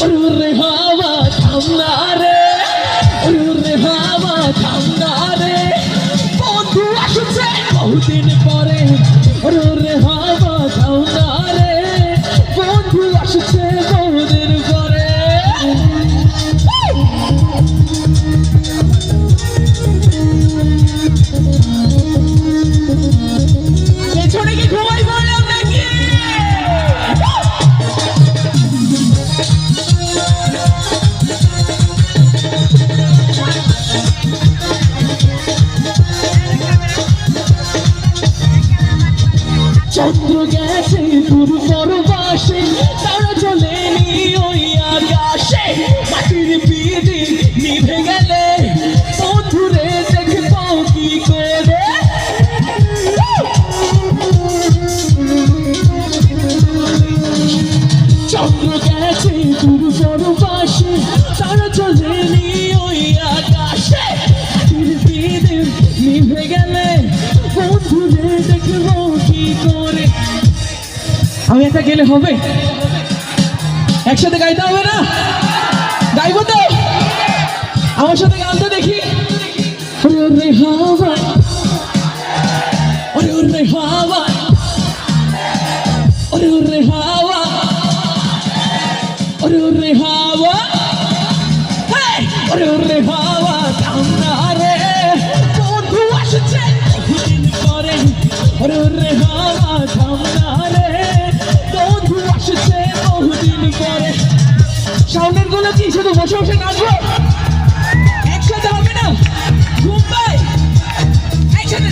রে হাওয়া থামনা রে, রে হাওয়া থামনা রে, বন্ধু আসছে বহুদিন পরে। রে হাওয়া থামনা রে, বন্ধু আসছে বহুদিন পরে। পেছনে কি ঘুমাই বললাম নাকি? চন্দ্র গেছে দূর পরবাসে, তারা চলেনি ওই আকাশে। মাটির পিড়ি নিভে গেলে বন্ধুরে দেখবো কি করে। চন্দ্র গেছে দূর পরবাসে, তারা চলেনি ওই আকাশে। মাটির পিড়ি নিভে গেলে বন্ধুরে দেখবো কি করে। আমি একটা গেলে হবে? একসাথে গাইতে হবে না? গাইবো তো? আমার সাথে গানটা দেখি। রে হাওয়া, রে হাওয়া, রে হাওয়া, রে হাওয়া, রে হাওয়া থামনা রে, বন্ধু আসছে বহুদিন পরে। রে হাওয়া থামনা রে, বন্ধু আসছে বহুদিন পরে। সাউন্ডের গুলো কি শুধু বসে বসে নাচবো? একসাথে হবে না? মুম্বাই একসাথে।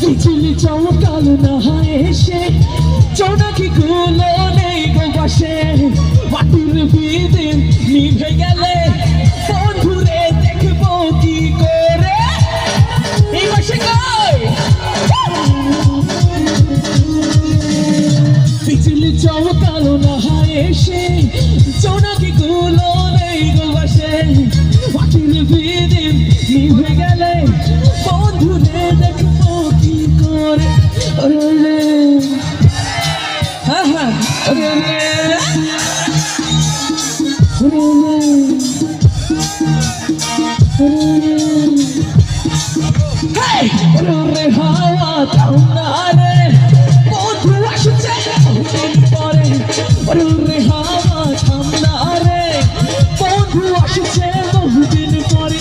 বিজলি চমকাল না এসে, জোনাকি গুলো নেই গো পাশে। মাটির পিড়ি নিভে গেলে বন্ধুরে দেখবো কি করে। এই পাশে কই? বিজলি চমকাল না এসে, জোনাকি গুলো নেই গো পাশে। মাটির পিড়ি নিভে গেলে বন্ধুরে দেখবো কি করে। হ্যাঁ হ্যাঁ, রে হাওয়া থামনা রে, বন্ধু আসছে বহুদিন পরে। রে হাওয়া থামনা রে, বন্ধু আসছে বহুদিন পরে।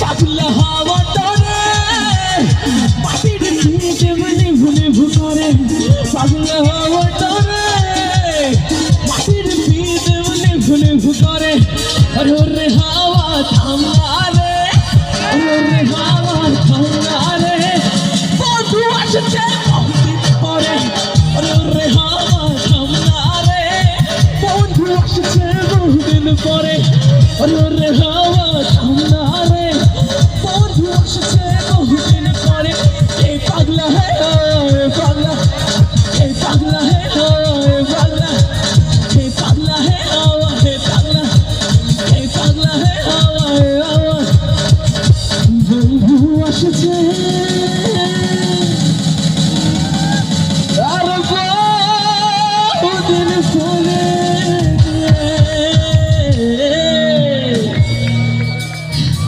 পাগলা হাওয়া তরে মাটির নিচে মনে ভুলে ভুকরে। পাগলা হাওয়া তরে মাটির পিঠে মনে ভুলে ভুকরে। রে হাওয়া থামনা রে, রে হাওয়া থামনা রে, বন্ধু আসছে বহুদিন পরে। রে হাওয়া থামনা রে, বন্ধু আসছে বহুদিন পরে। রে হাওয়া থামনা রে, বন্ধু আসছে বহুদিন পরে। এই পাগলা হে পাগলা, এই পাগলা হে পাগলা, এই পাগলা হে পাগলা, এই পাগলা হে হাওয়া। বন্ধু আসছে আর বহুদিন পরে।